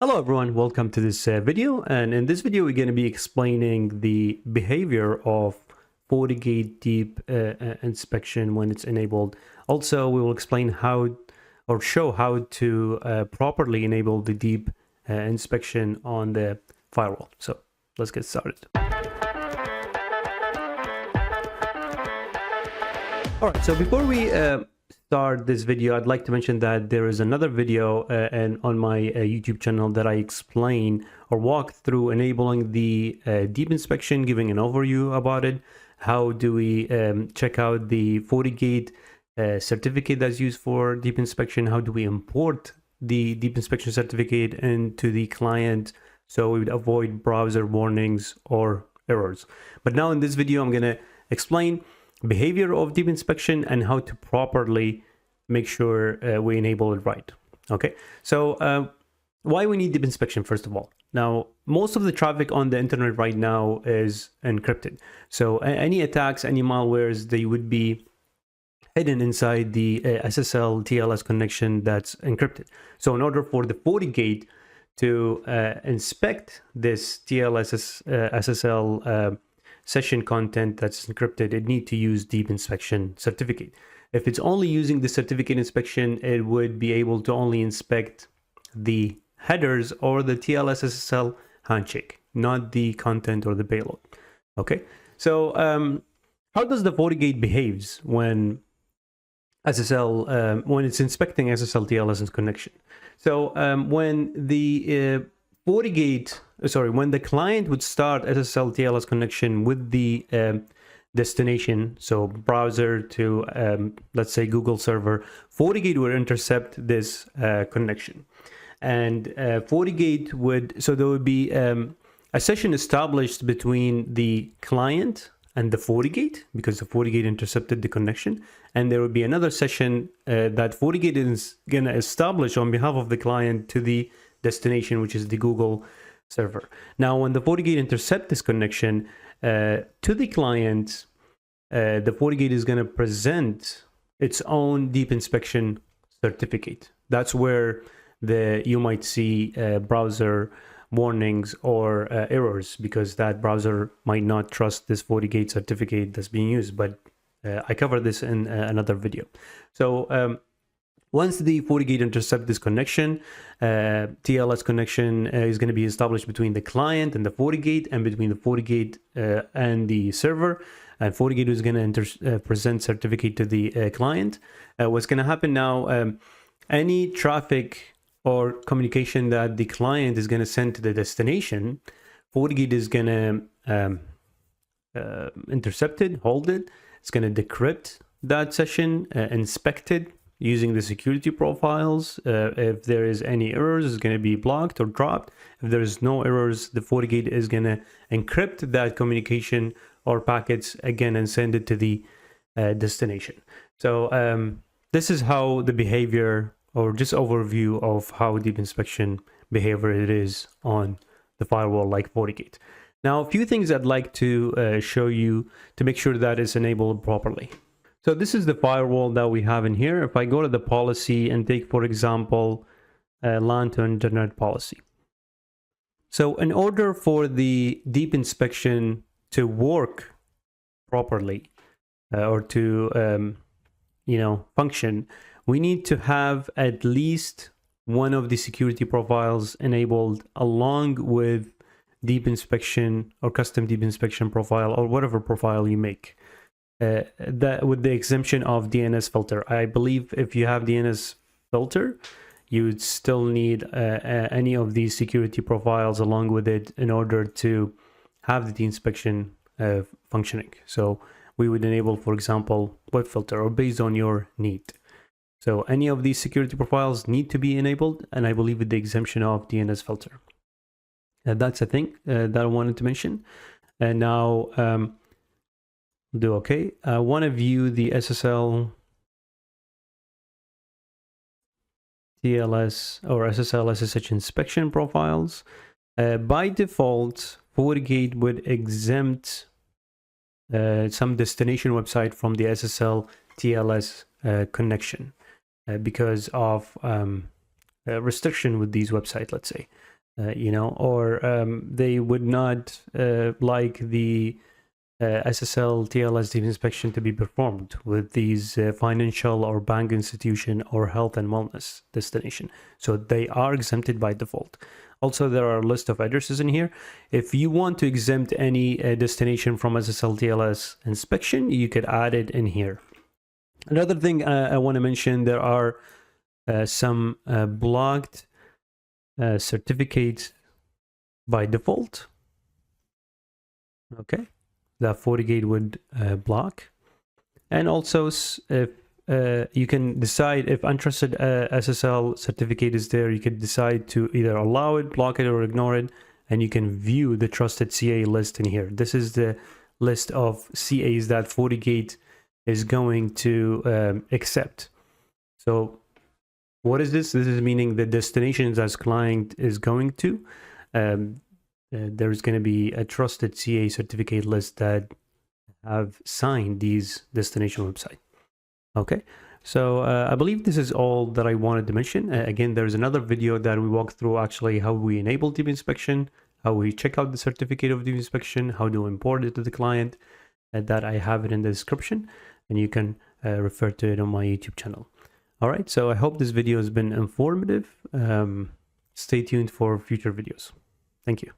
Hello everyone, welcome to this video, and in this video we're going to be explaining the behavior of FortiGate deep inspection when it's enabled. Also, we will explain how or show how to properly enable the deep inspection on the firewall. So let's get started. All right, so before we start this video, I'd like to mention that there is another video and on my YouTube channel that I explain or walk through enabling the deep inspection, giving an overview about it. How do we check out the FortiGate certificate that's used for deep inspection? How do we import the deep inspection certificate into the client so we would avoid browser warnings or errors? But now in this video, I'm going to explain behavior of deep inspection and how to properly make sure we enable it right. Okay, so why we need deep inspection? First of all, now most of the traffic on the internet right now is encrypted, so any attacks, any malwares, they would be hidden inside the SSL TLS connection that's encrypted. So in order for the FortiGate to inspect this TLS SSL session content that's encrypted, it need to use deep inspection certificate. If it's only using the certificate inspection, it would be able to only inspect the headers or the TLS SSL handshake, not the content or the payload. Okay, so how does the FortiGate behaves when SSL when it's inspecting SSL TLS connection? So when the FortiGate, when the client would start SSL TLS connection with the destination, so browser to let's say Google server, FortiGate would intercept this connection, and FortiGate would, so there would be a session established between the client and the FortiGate because the FortiGate intercepted the connection, and there would be another session that FortiGate is going to establish on behalf of the client to the destination, which is the Google server. Now, when the FortiGate intercept this connection to the client, the FortiGate is going to present its own deep inspection certificate. That's where you might see browser warnings or errors, because that browser might not trust this FortiGate certificate that's being used. But I covered this in another video. So once the FortiGate intercepts this connection, TLS connection is going to be established between the client and the FortiGate, and between the FortiGate and the server. And FortiGate is going to present certificate to the client. What's going to happen now, any traffic or communication that the client is going to send to the destination, FortiGate is going to intercept it, hold it. It's going to decrypt that session, inspect it using the security profiles. If there is any errors, it's going to be blocked or dropped. If there is no errors, the FortiGate is going to encrypt that communication or packets again and send it to the destination. So this is how the behavior, or just overview of how deep inspection behavior it is on the firewall like FortiGate. Now, a few things I'd like to show you to make sure that it's enabled properly. So this is the firewall that we have in here. If I go to the policy and take, for example, LAN to internet policy. So in order for the deep inspection to work properly or to function, we need to have at least one of the security profiles enabled along with deep inspection or custom deep inspection profile or whatever profile you make. That with the exemption of DNS filter. I believe if you have DNS filter, you would still need any of these security profiles along with it in order to have the deep inspection functioning. So we would enable, for example, web filter, or based on your need. So any of these security profiles need to be enabled, and I believe with the exemption of DNS filter. That's a thing that I wanted to mention. And now do okay. I want to view the SSL TLS or SSL SSH inspection profiles. By default, FortiGate would exempt some destination website from the SSL TLS connection because of restriction with these websites, let's say. or they would not like the SSL TLS deep inspection to be performed with these financial or bank institution or health and wellness destination. So they are exempted by default. Also, there are a list of addresses in here. If you want to exempt any destination from SSL TLS inspection, you could add it in here. Another thing I want to mention, there are some blocked certificates by default. Okay, that FortiGate would block. And also, if you can decide if untrusted SSL certificate is there, you could decide to either allow it, block it, or ignore it. And you can view the trusted CA list in here. This is the list of CAs that FortiGate is going to accept. So what is this? This is meaning the destinations as client is going to. There's going to be a trusted CA certificate list that have signed these destination website. Okay, so I believe this is all that I wanted to mention. Again, there's another video that we walk through actually how we enable deep inspection, how we check out the certificate of deep inspection, how to import it to the client, that I have it in the description, and you can refer to it on my YouTube channel. All right, so I hope this video has been informative. Stay tuned for future videos. Thank you.